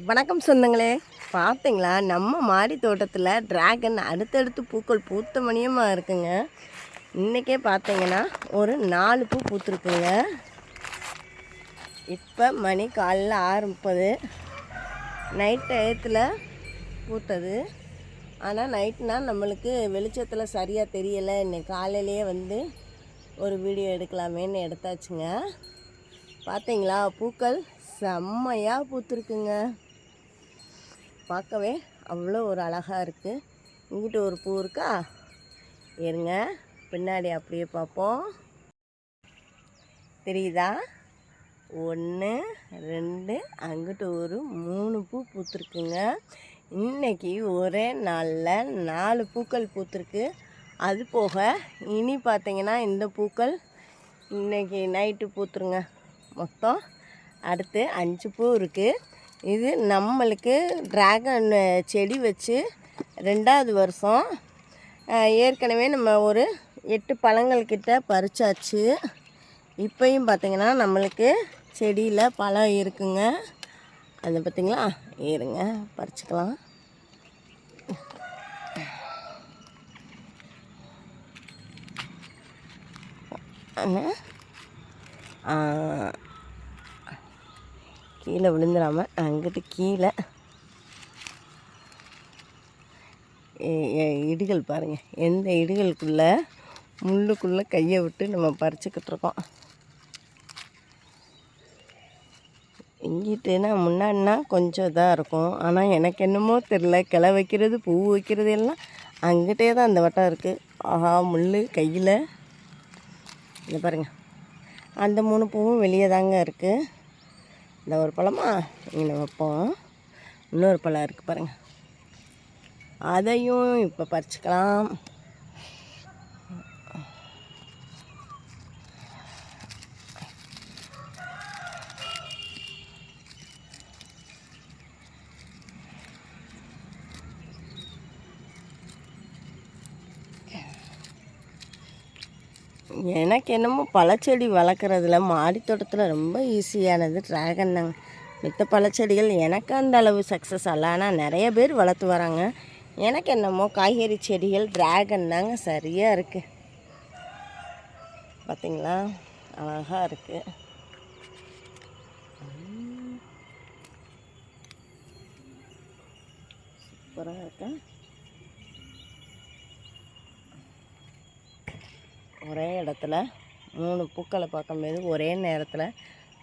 வணக்கம் சொந்தங்களே, பார்த்தீங்களா நம்ம மாடி தோட்டத்தில் டிராகன் அடுத்தடுத்து பூக்கள் பூத்த மணியமாக இருக்குங்க. இன்றைக்கே பார்த்தீங்கன்னா ஒரு 4 பூ பூத்துருக்குங்க. இப்போ மணி காலையில் 6:30 நைட் டயத்தில் பூத்தது. ஆனால் நைட்னால் நம்மளுக்கு வெளிச்சத்தில் சரியாக தெரியலை. இன்னைக்கு காலையிலேயே வந்து ஒரு வீடியோ எடுக்கலாமேன்னு எடுத்தாச்சுங்க. பார்த்தீங்களா, பூக்கள் செம்மையாக பூத்துருக்குங்க. பார்க்கவே அவ்வளோ ஒரு அழகாக இருக்குது. இங்கிட்ட ஒரு பூ இருக்கா, இருங்க பின்னாடி அப்படியே பார்ப்போம். தெரியுதா? 1 2 அங்கிட்ட ஒரு 3 பூ பூத்துருக்குங்க. இன்றைக்கி ஒரே நாளில் 4 பூக்கள் பூத்துருக்கு. அது போக இனி பார்த்திங்கன்னா இந்த பூக்கள் இன்றைக்கி நைட்டு பூத்துருங்க. மொத்தம் அடுத்து 5 பூ இருக்குது. இது நம்மளுக்கு டிராகன் செடி வச்சு 2வது வருஷம். ஏற்கனவே நம்ம ஒரு 8 பழங்கள் கிட்ட பறிச்சாச்சு. இப்போயும் பார்த்திங்கன்னா நம்மளுக்கு செடியில் பழம் இருக்குங்க. அதை பார்த்திங்களா, இருங்க பறிச்சுக்கலாம். கீழே விழுந்துடாமல் அங்கிட்டு கீழே இடுகள் பாருங்கள். எந்த இடுகளுக்குள்ளே முள்ளுக்குள்ளே கையை விட்டு நம்ம பறிச்சுக்கிட்டு இருக்கோம். இங்கிட்டுனா முன்னாடினா கொஞ்சம் இதாக இருக்கும். ஆனால் எனக்கு என்னமோ தெரில, கிளை வைக்கிறது பூ வைக்கிறது எல்லாம் அங்கிட்டே தான் அந்த வட்டம் இருக்குது. ஆஹா, முள் கையில் இந்த பாருங்கள். அந்த 3 பூவும் வெளியே தாங்க இருக்குது. இந்த ஒரு பழமா இங்கே வைப்போம். இன்னொரு பழம் இருக்குது பாருங்கள், அதையும் இப்போ பறிச்சுக்கலாம். எனக்கு என்னமோ பழச்செடி வளர்க்குறதுல மாடித்தோட்டத்தில் ரொம்ப ஈஸியானது டிராகன் தாங்க. மித்த பழச்செடிகள் எனக்கு அந்த அளவு சக்ஸஸ் ஆகல. ஆனால் நிறைய பேர் வளர்த்து வராங்க. எனக்கு என்னமோ காய்கறி செடிகள் டிராகன் தாங்க சரியாக இருக்குது. பார்த்திங்களா, அழகாக இருக்குது. சூப்பராக இருக்கு. ஒரே இடத்துல 3 பூக்களை பார்க்கும்போது, ஒரே நேரத்தில்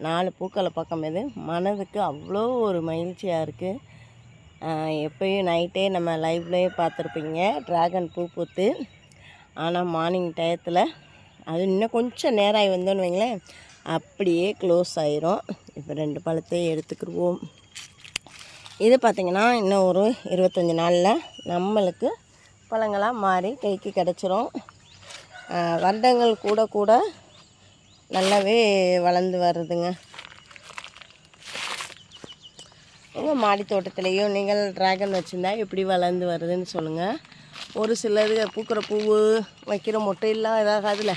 4 பூக்களை பார்க்கும்போது மனதுக்கு அவ்வளோ ஒரு மகிழ்ச்சியாக இருக்குது. எப்போயும் நைட்டே நம்ம லைவ்லேயே பார்த்துருப்பீங்க டிராகன் பூ பூத்து. ஆனால் மார்னிங் டயத்தில் அது இன்னும் கொஞ்சம் நேரம் ஆகி வந்தோன்னு வைங்களேன், அப்படியே க்ளோஸ் ஆயிரும். இப்போ 2 பழத்தையும் எடுத்துக்கிடுவோம். இது பார்த்திங்கன்னா இன்னும் ஒரு 25 நாளில் நம்மளுக்கு பழங்களாக மாறி கைக்கு கிடச்சிரும். வருடங்கள் கூட கூட நல்லாவே வளர்ந்து வருதுங்க. உங்கள் மாடி தோட்டத்துலேயும் நீங்கள் டிராகன் வச்சுருந்தா எப்படி வளர்ந்து வருதுன்னு சொல்லுங்கள். ஒரு சிலது பூக்கிற பூ வைக்கிற மொட்டையெல்லாம் இதாகாதுல,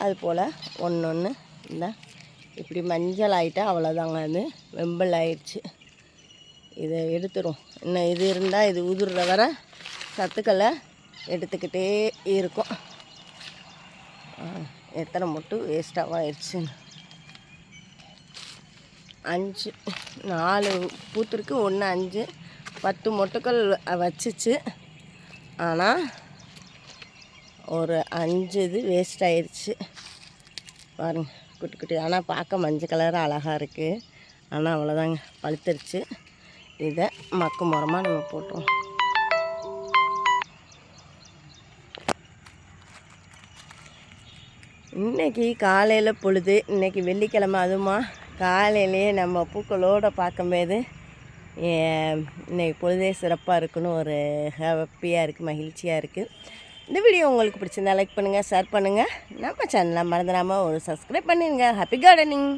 அது போல் ஒன்று இல்லை இப்படி மஞ்சள் ஆகிட்டா அவ்வளோதாங்க, அது வெம்பல் ஆயிடுச்சு. இதை எடுத்துரும். இன்னும் இது இருந்தால் இது உதிர்ற வர சத்துக்களை எடுத்துக்கிட்டே இருக்கும். எத்தனை மொட்டு வேஸ்ட்டாக ஆயிடுச்சு. 5 4 பூத்துருக்கு, 1 5 10 மொட்டுக்கள் வச்சிச்சு. ஆனால் ஒரு 5 இது வேஸ்ட் ஆயிடுச்சு பாருங்கள், குட்டி குட்டி. ஆனால் பார்க்க மஞ்சள் கலர் அழகாக இருக்குது. ஆனால் அவ்வளோதாங்க, பழுத்துருச்சு. இதை மக்கு மரமாக நம்ம போட்டுருவோம். இன்றைக்கி காலையில் பொழுது, இன்றைக்கி வெள்ளிக்கிழமை, அதுமா காலையிலேயே நம்ம பூக்களோடு பார்க்கும்போது இன்றைக்கி பொழுதே சிறப்பாக இருக்குன்னு ஒரு ஹாப்பியாக இருக்குது, மகிழ்ச்சியாக இருக்குது. இந்த வீடியோ உங்களுக்கு பிடிச்சிருந்தா லைக் பண்ணுங்கள், ஷேர் பண்ணுங்கள். நம்ம சேனலை மறந்துடாமல் ஒரு சப்ஸ்கிரைப் பண்ணிடுங்க. Happy gardening.